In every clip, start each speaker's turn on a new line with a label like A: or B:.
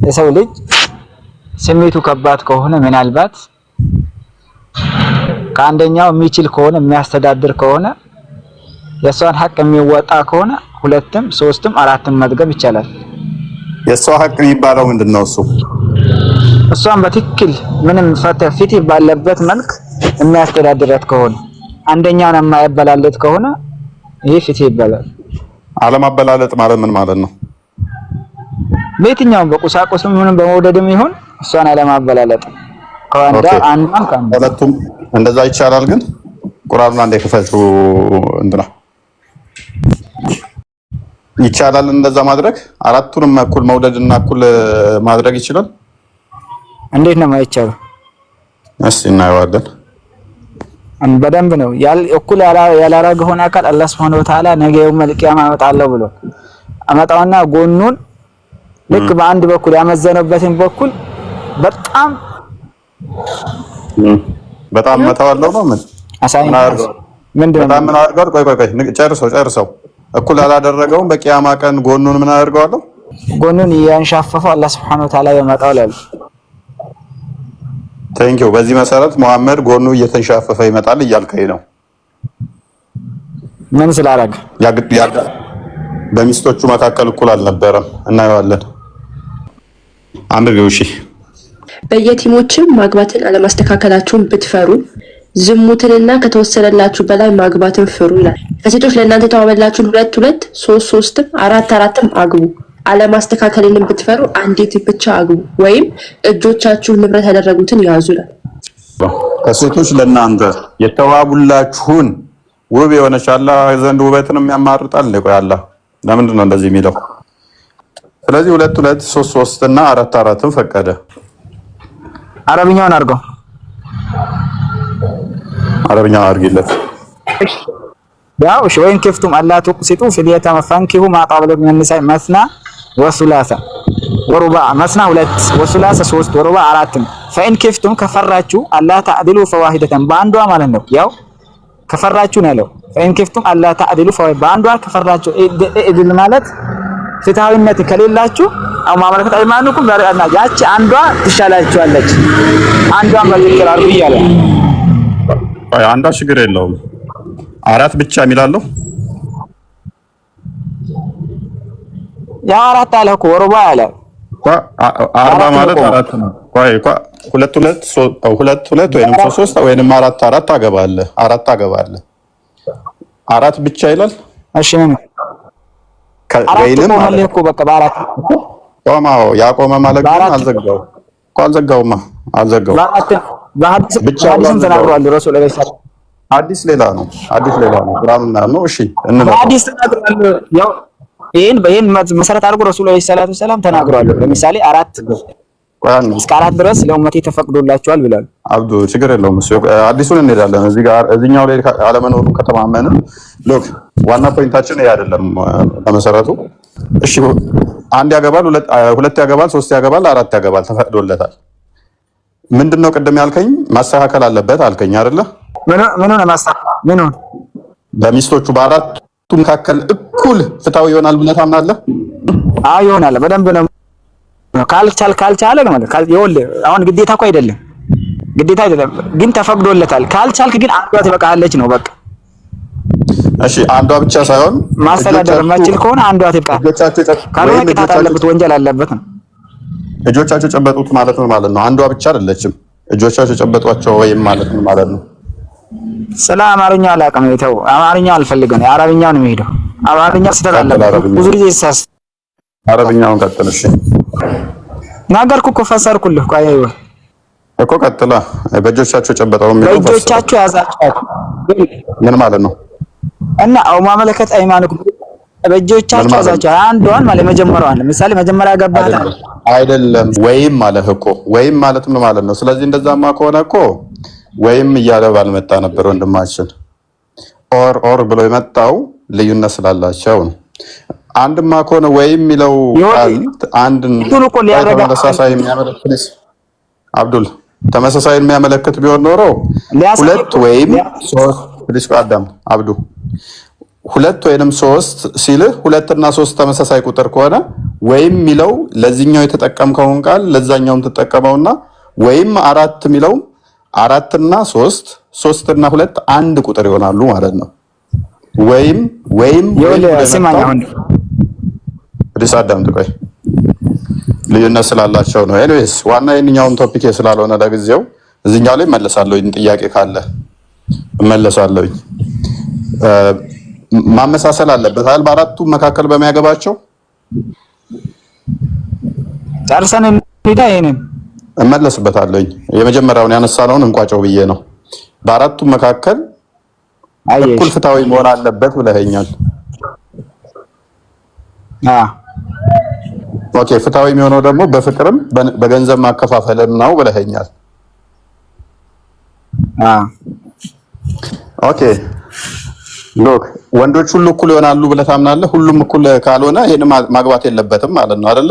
A: የሰው ልጅ ስሜቱ ከባድ ከሆነ ምናልባት ከአንደኛው የሚችል ከሆነ የሚያስተዳድር ከሆነ የሷን ሐቅ የሚወጣ ከሆነ ሁለትም ሶስትም አራትም መድገም ይቻላል።
B: የሷ ሐቅ የሚባለው ምንድነው?
A: እሷን በትክክል ምንም ፊት ባለበት መልክ የሚያስተዳድራት ከሆነ አንደኛውን የማይበላለት ከሆነ ይሄ ፊት ይባላል።
B: አለማበላለጥ ማለት ምን ማለት ነው?
A: በየትኛውም በቁሳቁስም ሆነ በመውደድም ይሁን እሷን አለማበላለጥ አንዷን
B: ሁለቱም እንደዛ ይቻላል። ግን ቁርአኑን አንዴ ክፈቱ እንትና ይቻላል እንደዛ ማድረግ? አራቱንም እኩል መውደድና እኩል ማድረግ ይችላል?
A: እንዴት ነው የማይቻለው?
B: እስኪ እናየዋለን።
A: በደንብ ነው እኩል ያላረገውን አካል አላህ Subhanahu Wa Ta'ala ነገ የውመል ቂያማ አመጣለሁ ብሎ አመጣውና ጎኑን ልክ በአንድ በኩል ያመዘነበትን በኩል በጣም መተዋለው ነው። ምን አሳይናለሁ? ምንድነው?
B: በጣም ምን አድርገው? ቆይ ጨርሰው። እኩል ያላደረገውን በቂያማ ቀን ጎኑን ምን አድርገዋለሁ?
A: ጎኑን ያንሻፈፈው አላህ Subhanahu Wa Ta'ala ያመጣው ይላል።
B: ቴንኪው። በዚህ መሰረት መሐመድ ጎኑ እየተንሻፈፈ ይመጣል እያልከኝ ነው?
A: ምን ስላደረገ?
B: በሚስቶቹ መካከል እኩል አልነበረም። እናየዋለን። አንብቤው። እሺ
C: በየቲሞችም ማግባትን አለማስተካከላችሁን ብትፈሩ ዝሙትንና ከተወሰነላችሁ በላይ ማግባትን ፍሩ ይላል። ከሴቶች ለእናንተ የተዋበላችሁን 2 2 3 3 4 4 አግቡ። አለማስተካከልንም ብትፈሩ አንዲት ብቻ አግቡ፣ ወይም እጆቻችሁ ንብረት ያደረጉትን ያዙ ይላል።
B: ከሴቶች ለእናንተ የተዋቡላችሁን ውብ የሆነች አላህ ዘንድ ውበትንም ያማርጣል። ቆይ አላህ ለምንድን ነው እንደዚህ የሚለው? ስለዚህ 2 2 3 3 እና 4 4 ፈቀደ።
A: አረብኛውን አድርገው።
B: አረብኛውን አድርጊለት።
A: ያው ወይን ከፍቱም አላ ተቅሲጡ ፍዲያታ መፋንኪሁ ማጣበለ ምን ንሳይ መስና ወሱላሳ ወሩባ መስና 2 ወሱላሳ 3 ወሩባ 4 ፈኢን ከፍቱም ከፈራችሁ አላ ተዕዲሉ ፈዋሂደተን በአንዷ ማለት ነው። ያው ከፈራችሁ ነው ያለው። ፈኢን ከፍቱም አላ ተዕዲሉ ፈዋሂደ በአንዷ ከፈራችሁ እድል ማለት ፍትሃዊነት ከሌላችሁ አው ማመለከት አይማኑኩም ዳርአና ያቺ አንዷ ትሻላችኋለች። አንዷን በትክክል አርጉ ይያለ
B: አይ አንዷ ችግር የለውም። 4 ብቻ የሚላለው ያ
A: 4 አለ እኮ ወሩባ አለ
B: 40 ማለት 4 ነው። ቆይ 2 2 ወይንም 3 ወይንም 4 አገባለህ 4 አገባለህ 4 ብቻ ይላል።
A: እሺ ምን
B: ወይንም
A: ማለት እኮ በቃ በአራት
B: ቆማው ያቆመ ማለት ግን አልዘጋውማ በሐዲስ ብቻ
A: ተናግሯል ረሱል ሰለላሁ ዐለይሂ ወሰለም።
B: ሐዲስ ሌላ ነው ቁርአንና ነው። እሺ እንለው
A: ሐዲስ ተናግሯል። ያው ይሄን መሰረት አድርጎ ረሱል ሰለላሁ ዐለይሂ ወሰለም ተናግሯል። ለምሳሌ 4 እስከ 4 ድረስ ለኡመቴ ተፈቅዶላቸዋል ብሏል።
B: አብዱ ችግር የለውም። እሱ አዲሱን እንሄዳለን። እዚህኛው ላይ አለመኖሩ ከተማመንን ሎክ ዋና ፖይንታችን ይሄ አይደለም በመሰረቱ። እሺ 1 ያገባል፣ 2 ያገባል፣ 3 ያገባል፣ 4 ያገባል ተፈቅዶለታል። ምንድነው ቅድም ያልከኝ? ማስተካከል አለበት አልከኝ አይደለ?
A: ምን ሆነ ማስተካከል? ምን ሆነ?
B: በሚስቶቹ በአራቱ መካከል እኩል ፍትሃዊ ይሆናል ብለህ ታምናለህ?
A: አዎ ይሆናል። በደንብ ነው። ካልቻለ ማለት ይኸውልህ አሁን ግዴታ እኮ አይደለም፣ ግን ተፈቅዶለታል። ካልቻልክ ግን አንዷ ትበቃለች ነው በቃ።
B: እሺ አንዷ ብቻ ሳይሆን
A: ማስተዳደር ማችል ከሆነ አንዷ ትብቃ፣ ካልሆነ ቅጣት አለበት፣ ወንጀል አለበት ነው።
B: እጆቻቸው ጨበጡት ማለት ነው ማለት ነው። አንዷ ብቻ አይደለችም እጆቻቸው ጨበጧቸው ወይም ማለት ነው ማለት ነው።
A: ስለ አማርኛ አላውቅም። ይተው አማርኛ አልፈልግም። የአረብኛው ነው የሚሄደው። አማርኛ ስተላልፍ ብዙ ጊዜ ይሳስ
B: አረብኛውን ቀጥል። እሺ
A: ነገርኩ እኮ ፈሰርኩልህ። ቆይ
B: እኮ ቀጥላ በእጆቻቸው ጨበጠው የሚለው
A: በእጆቻቸው ያዛቸው
B: ምን ማለት ነው?
A: እና አው ማመለከት አይማንኩ በእጆቻቸው ያዛቸው አንዷን ማለት መጀመሪያዋን ለምሳሌ መጀመሪያ ገባታ
B: አይደለም ወይም ማለት እኮ ወይም ማለት ምን ማለት ነው? ስለዚህ እንደዛማ ከሆነ እኮ ወይም እያለ ባልመጣ ነበር ወንድማችን። ኦር ብሎ የመጣው ልዩነት ስላላቸው ነው። አንድማ ከሆነ ወይም የሚለው ቃል አንድን ተመሳሳይ የሚያመለክት አብዱል ተመሳሳይ የሚያመለክት ቢሆን ኖሮ 2 ወይም 3 ፕሊስ አዳም አብዱ 2 ወይንም 3 ሲልህ 2 እና 3 ተመሳሳይ ቁጥር ከሆነ ወይም የሚለው ለዚህኛው የተጠቀምከውን ቃል ለዛኛውም ተጠቀመውና ወይም አራት የሚለው 4 እና 3 3 እና 2 አንድ ቁጥር ይሆናሉ ማለት ነው። ወይም
A: ስማኝ አሁን
B: ሪሳዳም ትቆይ ልዩነት ስላላቸው ነው። ኤኒዌይስ ዋና የኛውን ቶፒክ ስላልሆነ ለጊዜው እዚህኛው ላይ መለሳለሁ። ጥያቄ ካለ መለሳለሁ። ማመሳሰል አለበት አይደል? በአራቱ መካከል በሚያገባቸው
A: ጨርሰን እንሂዳ። ይሄንን
B: እመለስበታለሁ። የመጀመሪያውን ያነሳነውን እንቋጨው ብዬ ነው። በአራቱ መካከል እኩል ፍትሃዊ መሆን አለበት ብለኸኛል። ኦኬ፣ ፍትሃዊ የሚሆነው ደግሞ በፍቅርም በገንዘብ ማከፋፈልም ነው ብለኸኛል። ኦኬ ሎክ ወንዶች ሁሉ እኩል ይሆናሉ ብለህ ታምናለህ? ሁሉም እኩል ካልሆነ ይሄን ማግባት የለበትም ማለት ነው አይደለ?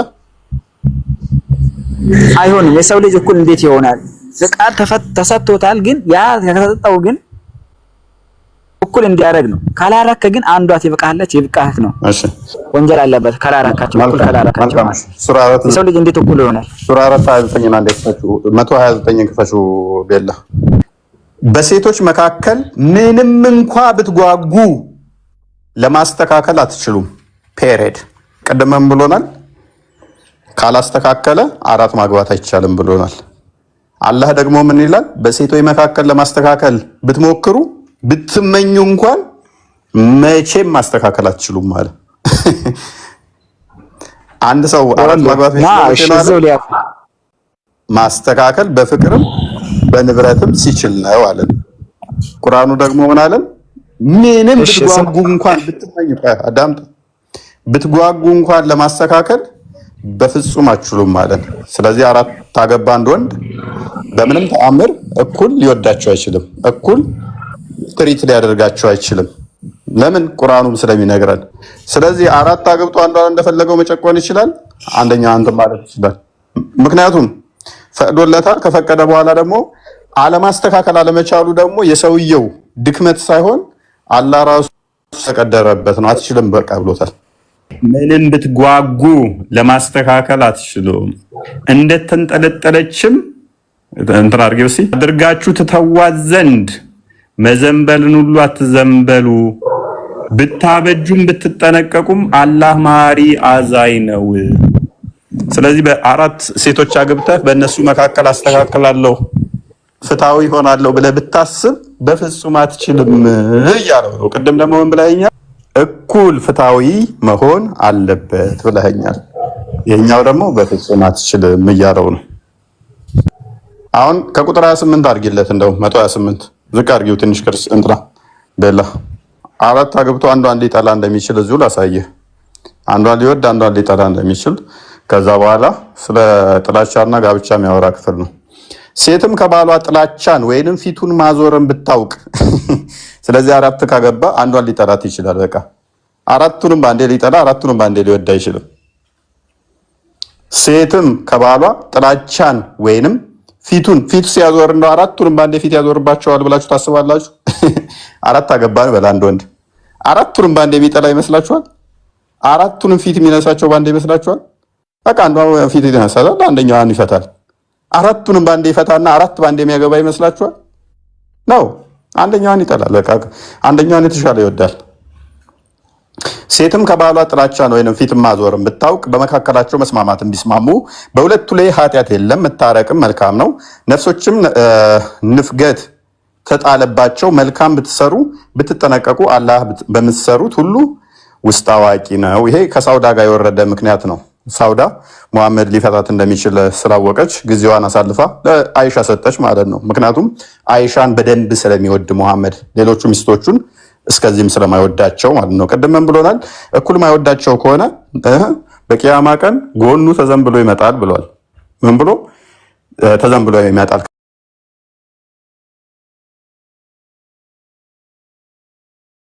A: አይሆንም። የሰው ልጅ እኩል እንዴት ይሆናል? ፍቃድ ተሰጥቶታል፣ ግን ያ የተሰጠው ግን እኩል እንዲያደርግ ነው። ካላረከ ግን አንዷ ትብቃለች፣ ይብቃት ነው። እሺ ወንጀል አለበት ካላረካቸው፣ እኩል ካላረካቸው። የሰው ልጅ እንዴት እኩል ይሆናል? ሱራ 429 እና እንዴት ፈቹ 129 ክፈቹ ቤላ በሴቶች መካከል ምንም እንኳ ብትጓጉ ለማስተካከል አትችሉም። ፔሬድ ቀደመም ብሎናል። ካላስተካከለ አራት ማግባት አይቻልም ብሎናል። አላህ ደግሞ ምን ይላል? በሴቶች መካከል ለማስተካከል ብትሞክሩ ብትመኙ እንኳን መቼም ማስተካከል አትችሉም ማለት አንድ ሰው አራት ማግባት ይችላል። ማስተካከል በፍቅርም በንብረትም ሲችል ነው አለ። ቁርአኑ ደግሞ ምን አለ? ምንም ብትጓጉ እንኳን ብትመኙ አዳምጥ፣ ብትጓጉ እንኳን ለማስተካከል በፍጹም አትችሉም ማለት። ስለዚህ አራት ታገባ አንድ ወንድ በምንም ተአምር እኩል ሊወዳቸው አይችልም፣ እኩል ትሪት ሊያደርጋቸው አይችልም። ለምን? ቁርአኑም ስለሚነግረን። ስለዚህ አራት አገብቶ አንዷን እንደፈለገው መጨቆን ይችላል፣ አንደኛ አንተ ማለት ይችላል። ምክንያቱም ፈቅዶለታል። ከፈቀደ በኋላ ደግሞ አለማስተካከል አለመቻሉ ደግሞ የሰውየው ድክመት ሳይሆን አላህ ራሱ ተቀደረበት ነው። አትችልም በቃ ብሎታል። ምንም ብትጓጉ ለማስተካከል አትችሉም። እንደተንጠለጠለችም እንትን አድርጌው አድርጋችሁ ትተዋት ዘንድ መዘንበልን ሁሉ አትዘንበሉ። ብታበጁም ብትጠነቀቁም አላህ ማሪ አዛኝ ነው። ስለዚህ በአራት ሴቶች አግብተህ በእነሱ መካከል አስተካክላለሁ ፍትሃዊ ሆናለሁ ብለህ ብታስብ በፍጹም አትችልም እያለው ነው። ቅድም ደግሞ ምን ብለኸኛል? እኩል ፍትሃዊ መሆን አለበት ብለኸኛል። የኛው ደግሞ በፍጹም አትችልም እያለው ነው። አሁን ከቁጥር 28 አድርጊለት፣ እንደው 128 ዝቅ አድርጊው ትንሽ ክርስ እንትና በላ አራት አግብቶ አንዷን ሊጠላ እንደሚችል እዚሁ ላሳየህ። አንዷን ሊወድ አንዷን ሊጠላ እንደሚችል ከዛ በኋላ ስለ ጥላቻና ጋብቻ የሚያወራ ክፍል ነው። ሴትም ከባሏ ጥላቻን ወይንም ፊቱን ማዞርን ብታውቅ ስለዚህ አራት ካገባ አንዷን ሊጠላት ይችላል። በቃ አራቱንም ባንዴ ሊጠላ አራቱንም ባንዴ ሊወድ አይችልም። ሴትም ከባሏ ጥላቻን ወይንም ፊቱ ሲያዞር እንደው አራቱንም ባንዴ ፊት ያዞርባቸዋል ብላችሁ ታስባላችሁ? አራት አገባን በላ አንድ ወንድ አራቱንም ባንዴ የሚጠላ ይመስላችኋል? አራቱንም ፊት የሚነሳቸው ባንዴ ይመስላችኋል? በቃ አንዷ ፊት ይነሳል፣ አንደኛዋን ይፈታል። አራቱንም ባንዴ ይፈታና አራት ባንዴ የሚያገባ ይመስላችኋል? ነው አንደኛዋን ይጠላል። በቃ አንደኛዋን የተሻለ ይወዳል። ሴትም ከባሏ ጥላቻን ወይንም ፊት ማዞርን ብታውቅ በመካከላቸው መስማማትን ቢስማሙ በሁለቱ ላይ ኃጢአት የለም፣ መታረቅም መልካም ነው። ነፍሶችም ንፍገት ተጣለባቸው መልካም ብትሰሩ ብትጠነቀቁ አላህ በምትሰሩት ሁሉ ውስጥ አዋቂ ነው። ይሄ ከሳውዳ ጋር የወረደ ምክንያት ነው። ሳውዳ ሙሐመድ ሊፈታት እንደሚችል ስላወቀች ጊዜዋን አሳልፋ ለአይሻ ሰጠች ማለት ነው። ምክንያቱም አይሻን በደንብ ስለሚወድ ሙሐመድ ሌሎቹ ሚስቶቹን እስከዚህም ስለማይወዳቸው ማለት ነው። ቅድም ምን ብሎናል? እኩል ማይወዳቸው ከሆነ በቂያማ ቀን ጎኑ ተዘንብሎ ይመጣል ብሏል። ምን ብሎ ተዘንብሎ ይመጣል?